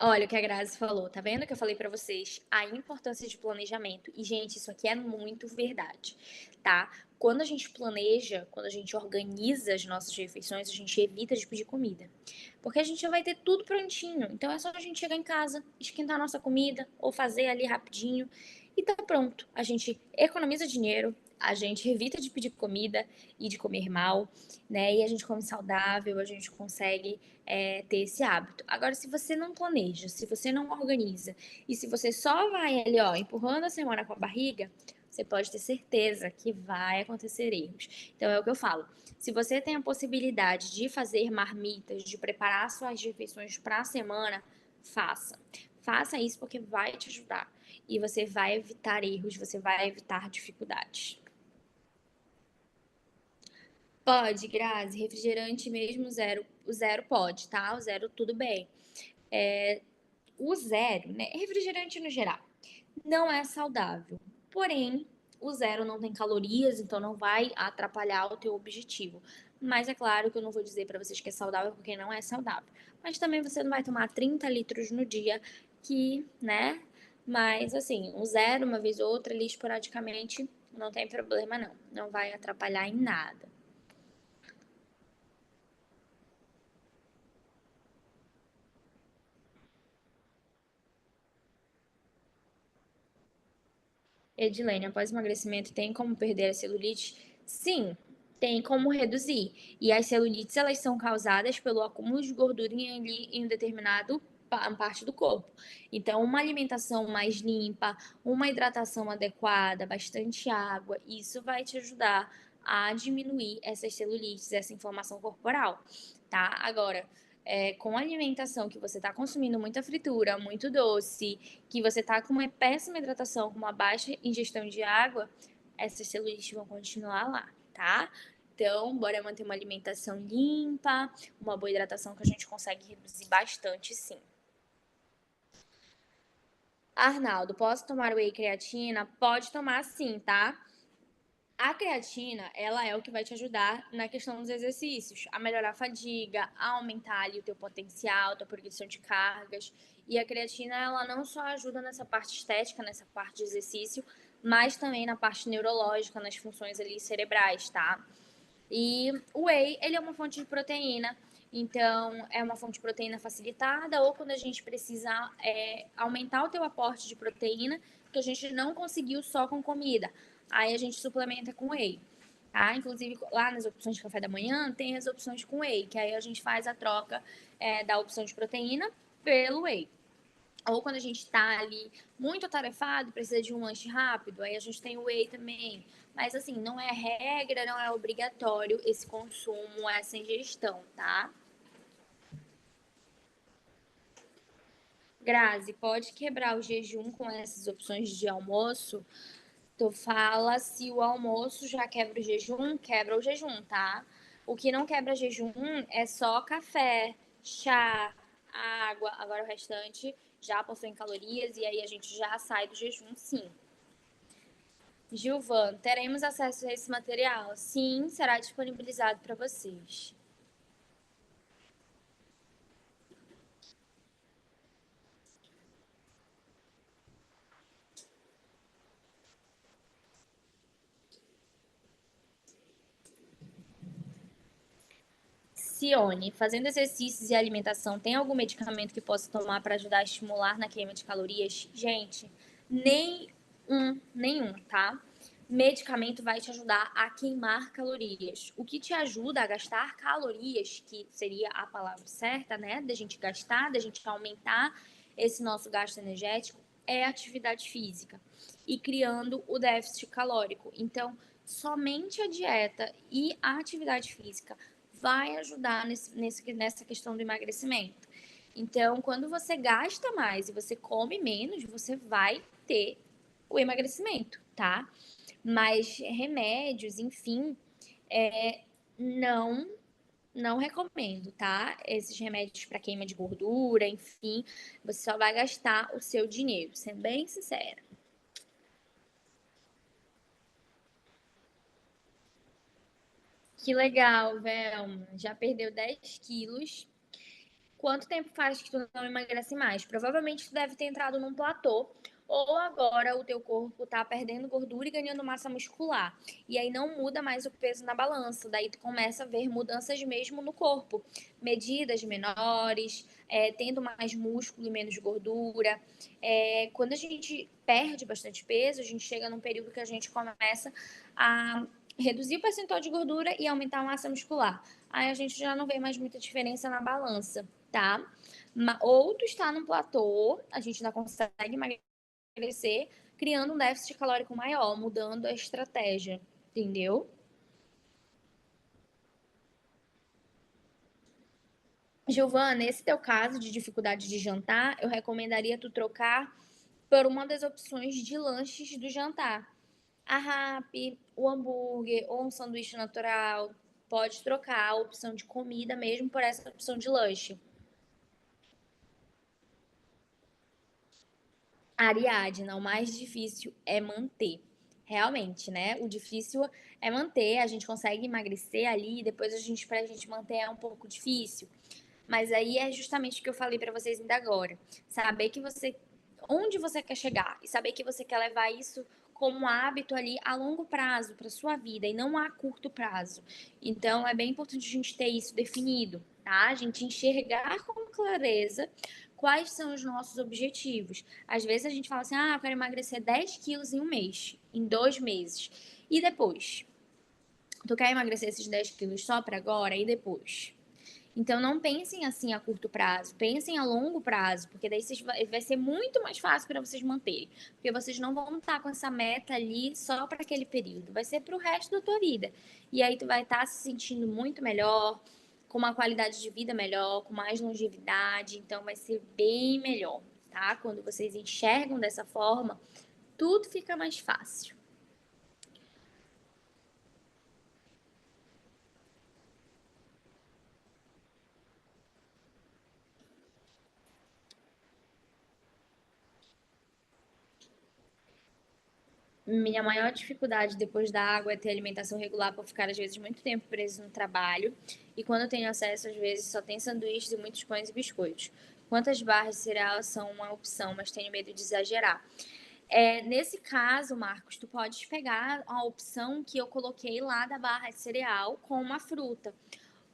Olha o que a Grazi falou, tá vendo que eu falei pra vocês a importância de planejamento? E, gente, isso aqui é muito verdade, tá? Quando a gente planeja, quando a gente organiza as nossas refeições, a gente evita de pedir comida. Porque a gente já vai ter tudo prontinho. Então é só a gente chegar em casa, esquentar a nossa comida ou fazer ali rapidinho e tá pronto. A gente economiza dinheiro, a gente evita de pedir comida e de comer mal, né? E a gente come saudável, a gente consegue ter esse hábito. Agora, se você não planeja, se você não organiza e se você só vai ali, ó, empurrando a semana com a barriga, você pode ter certeza que vai acontecer erros. Então, é o que eu falo. Se você tem a possibilidade de fazer marmitas, de preparar suas refeições para a semana, faça. Faça isso porque vai te ajudar. E você vai evitar erros, você vai evitar dificuldades. Pode, Grazi, refrigerante mesmo zero, o zero pode, tá? O zero tudo bem. O zero, né? Refrigerante no geral, não é saudável. Porém, o zero não tem calorias, então não vai atrapalhar o teu objetivo. Mas é claro que eu não vou dizer para vocês que é saudável porque não é saudável. Mas também você não vai tomar 30 litros no dia, que, né? Mas assim, o zero, uma vez ou outra, ali esporadicamente, não tem problema não. Não vai atrapalhar em nada. Edilene, após emagrecimento, tem como perder a celulite? Sim, tem como reduzir. E as celulites, elas são causadas pelo acúmulo de gordura em um determinado parte do corpo. Então, uma alimentação mais limpa, uma hidratação adequada, bastante água, isso vai te ajudar a diminuir essas celulites, essa inflamação corporal, tá? Agora, com a alimentação que você está consumindo muita fritura, muito doce, que você está com uma péssima hidratação, com uma baixa ingestão de água, essas celulites vão continuar lá, tá? Então, bora manter uma alimentação limpa, uma boa hidratação que a gente consegue reduzir bastante, sim. Arnaldo, posso tomar whey creatina? Pode tomar sim, tá? A creatina, ela é o que vai te ajudar na questão dos exercícios, a melhorar a fadiga, a aumentar ali o teu potencial, tua progressão de cargas. E a creatina, ela não só ajuda nessa parte estética, nessa parte de exercício, mas também na parte neurológica, nas funções ali cerebrais, tá? E o whey, ele é uma fonte de proteína, então é uma fonte de proteína facilitada, ou quando a gente precisa aumentar o teu aporte de proteína, que a gente não conseguiu só com comida. Aí a gente suplementa com whey. Tá? Inclusive, lá nas opções de café da manhã, tem as opções com whey, que aí a gente faz a troca da opção de proteína pelo whey. Ou quando a gente tá ali muito atarefado, precisa de um lanche rápido, aí a gente tem o whey também. Mas assim, não é regra, não é obrigatório esse consumo, essa ingestão, tá? Grazi, pode quebrar o jejum com essas opções de almoço? Tu fala se o almoço já quebra o jejum, tá? O que não quebra jejum é só café, chá, água. Agora o restante já possui calorias e aí a gente já sai do jejum, sim. Gilvan, teremos acesso a esse material? Sim, será disponibilizado para vocês. Cione, fazendo exercícios e alimentação, tem algum medicamento que possa tomar para ajudar a estimular na queima de calorias? Gente, nenhum, tá? Medicamento vai te ajudar a queimar calorias. O que te ajuda a gastar calorias, que seria a palavra certa, né? Da gente gastar, da gente aumentar esse nosso gasto energético, é a atividade física e criando o déficit calórico. Então, somente a dieta e a atividade física vai ajudar nessa questão do emagrecimento. Então, quando você gasta mais e você come menos, você vai ter o emagrecimento, tá? Mas remédios, enfim, não não recomendo, tá? Esses remédios para queima de gordura, enfim, você só vai gastar o seu dinheiro, sendo bem sincera. Que legal, Velma. Já perdeu 10 quilos. Quanto tempo faz que tu não emagrece mais? Provavelmente tu deve ter entrado num platô ou agora o teu corpo tá perdendo gordura e ganhando massa muscular. E aí não muda mais o peso na balança. Daí tu começa a ver mudanças mesmo no corpo. Medidas menores, tendo mais músculo e menos gordura. Quando a gente perde bastante peso, a gente chega num período que a gente começa a reduzir o percentual de gordura e aumentar a massa muscular. Aí a gente já não vê mais muita diferença na balança, tá? Ou tu está num platô, a gente ainda consegue emagrecer, criando um déficit calórico maior, mudando a estratégia, entendeu? Giovana, nesse teu caso de dificuldade de jantar, eu recomendaria tu trocar por uma das opções de lanches do jantar. A wrap, o hambúrguer ou um sanduíche natural. Pode trocar a opção de comida mesmo por essa opção de lanche. Ariadna, o mais difícil é manter. Realmente, né? O difícil é manter. A gente consegue emagrecer ali, depois pra gente manter é um pouco difícil. Mas aí é justamente o que eu falei para vocês ainda agora. Saber que você onde você quer chegar e saber que você quer levar isso como hábito ali a longo prazo para sua vida e não a curto prazo. Então é bem importante a gente ter isso definido, tá? A gente enxergar com clareza quais são os nossos objetivos. Às vezes a gente fala assim: "Ah, eu quero emagrecer 10 quilos em um mês, em 2 meses". E depois? Tu quer emagrecer esses 10 quilos só para agora e depois? Então não pensem assim a curto prazo, pensem a longo prazo, porque daí vai ser muito mais fácil para vocês manterem, porque vocês não vão estar com essa meta ali só para aquele período, vai ser para o resto da tua vida. E aí tu vai estar se sentindo muito melhor, com uma qualidade de vida melhor, com mais longevidade, então vai ser bem melhor, tá? Quando vocês enxergam dessa forma, tudo fica mais fácil. Minha maior dificuldade depois da água é ter alimentação regular por ficar, às vezes, muito tempo preso no trabalho. E quando eu tenho acesso, às vezes, só tem sanduíches e muitos pães e biscoitos. Quantas barras de cereal são uma opção, mas tenho medo de exagerar. Nesse caso, Marcos, tu podes pegar a opção que eu coloquei lá da barra de cereal com uma fruta.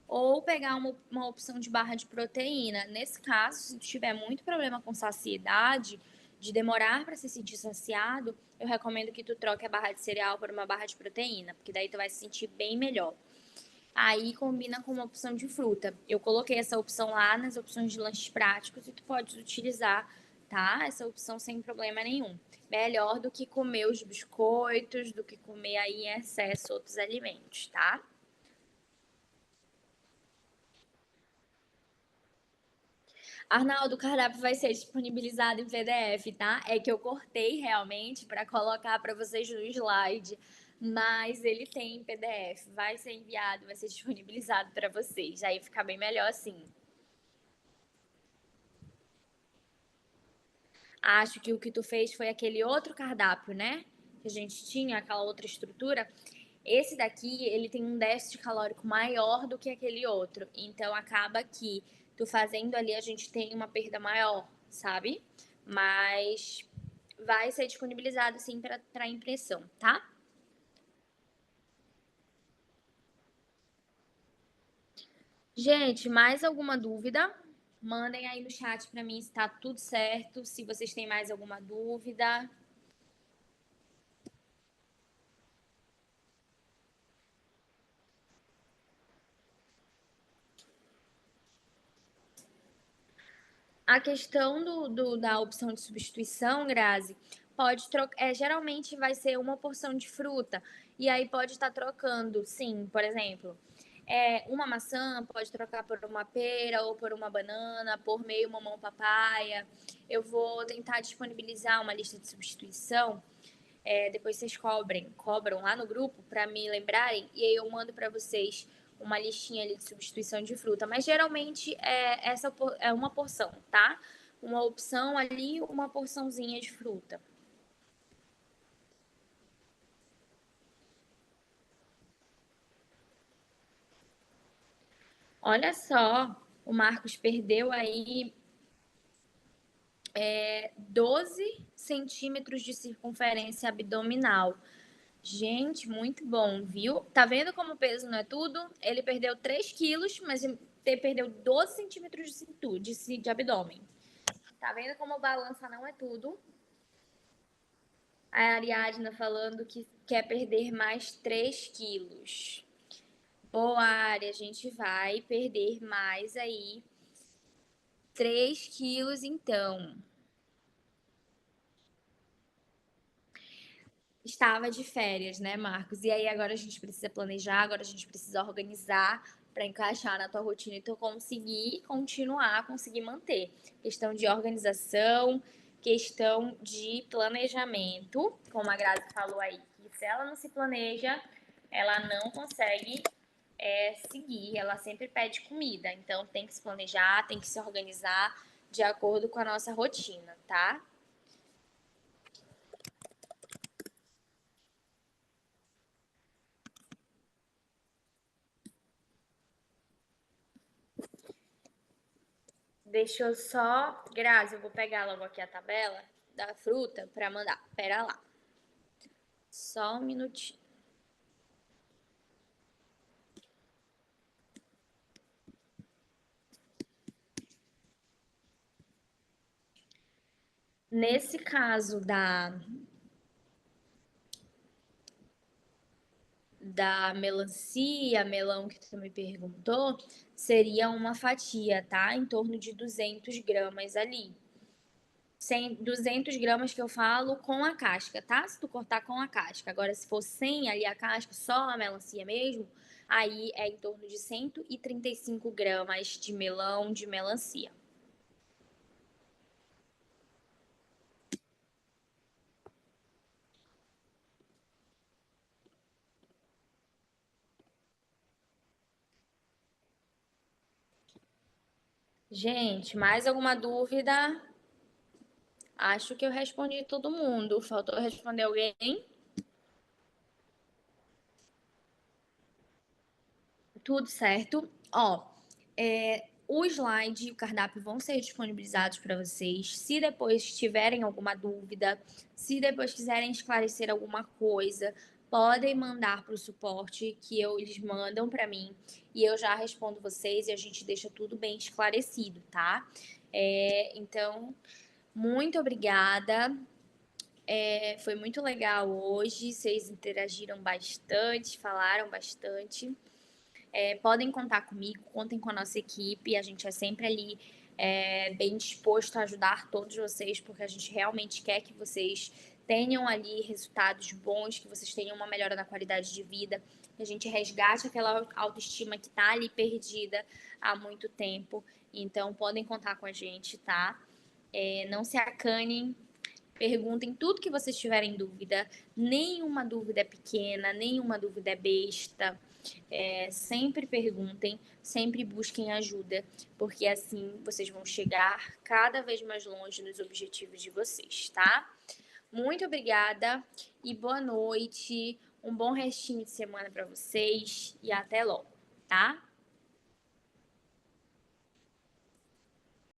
Ou pegar uma opção de barra de proteína. Nesse caso, se tu tiver muito problema com saciedade, de demorar para se sentir saciado, eu recomendo que tu troque a barra de cereal por uma barra de proteína, porque daí tu vai se sentir bem melhor. Aí combina com uma opção de fruta. Eu coloquei essa opção lá nas opções de lanches práticos e tu pode utilizar, tá? Essa opção sem problema nenhum. Melhor do que comer os biscoitos, do que comer aí em excesso outros alimentos, tá? Arnaldo, o cardápio vai ser disponibilizado em PDF, tá? É que eu cortei realmente para colocar para vocês no slide, mas ele tem em PDF, vai ser enviado, vai ser disponibilizado para vocês. Aí fica bem melhor assim. Acho que o que tu fez foi aquele outro cardápio, né? Que a gente tinha, aquela outra estrutura. Esse daqui, ele tem um déficit calórico maior do que aquele outro. Então, acaba que tu fazendo ali, a gente tem uma perda maior, sabe? Mas vai ser disponibilizado, sim, para impressão, tá? Gente, mais alguma dúvida? Mandem aí no chat para mim se tá tudo certo, se vocês têm mais alguma dúvida. A questão da opção de substituição, Grazi, pode trocar. Geralmente vai ser uma porção de fruta. E aí pode estar trocando, sim, por exemplo. Uma maçã pode trocar por uma pera ou por uma banana, por meio mamão papaya. Eu vou tentar disponibilizar uma lista de substituição. Depois vocês cobram lá no grupo para me lembrarem. E aí eu mando para vocês uma listinha ali de substituição de fruta, mas geralmente essa é uma porção, tá? Uma opção ali, uma porçãozinha de fruta. Olha só, o Marcos perdeu aí 12 centímetros de circunferência abdominal. Gente, muito bom, viu? Tá vendo como o peso não é tudo? Ele perdeu 3 quilos, mas perdeu 12 centímetros de cintura, de abdômen. Tá vendo como balança não é tudo? A Ariadna falando que quer perder mais 3 quilos. Boa, Ari, a gente vai perder mais aí 3 quilos então. Estava de férias, né, Marcos? E aí agora a gente precisa planejar, agora a gente precisa organizar para encaixar na tua rotina e tu conseguir continuar, conseguir manter. Questão de organização, questão de planejamento, como a Grazi falou aí, que se ela não se planeja, ela não consegue seguir, ela sempre pede comida. Então tem que se planejar, tem que se organizar de acordo com a nossa rotina, tá? Deixa eu só. Grazi, eu vou pegar logo aqui a tabela da fruta para mandar. Pera lá. Só um minutinho. Nesse caso da melancia, melão que tu me perguntou, seria uma fatia, tá? Em torno de 200 gramas ali. 200 gramas que eu falo com a casca, tá? Se tu cortar com a casca. Agora, se for sem ali a casca, só a melancia mesmo, aí é em torno de 135 gramas de melão de melancia. Gente, mais alguma dúvida? Acho que eu respondi todo mundo. Faltou responder alguém? Tudo certo. Ó, o slide e o cardápio vão ser disponibilizados para vocês. Se depois tiverem alguma dúvida, se depois quiserem esclarecer alguma coisa, podem mandar para o suporte que eles mandam para mim e eu já respondo vocês e a gente deixa tudo bem esclarecido, tá? Então, muito obrigada. Foi muito legal hoje. Vocês interagiram bastante, falaram bastante. Podem contar comigo, contem com a nossa equipe. A gente é sempre ali bem disposto a ajudar todos vocês, porque a gente realmente quer que vocês tenham ali resultados bons, que vocês tenham uma melhora na qualidade de vida, que a gente resgate aquela autoestima que está ali perdida há muito tempo. Então, podem contar com a gente, tá? Não se acanem, perguntem tudo que vocês tiverem dúvida. Nenhuma dúvida é pequena, nenhuma dúvida é besta. Sempre perguntem, sempre busquem ajuda, porque assim vocês vão chegar cada vez mais longe nos objetivos de vocês, tá? Muito obrigada e boa noite. Um bom restinho de semana para vocês e até logo, tá?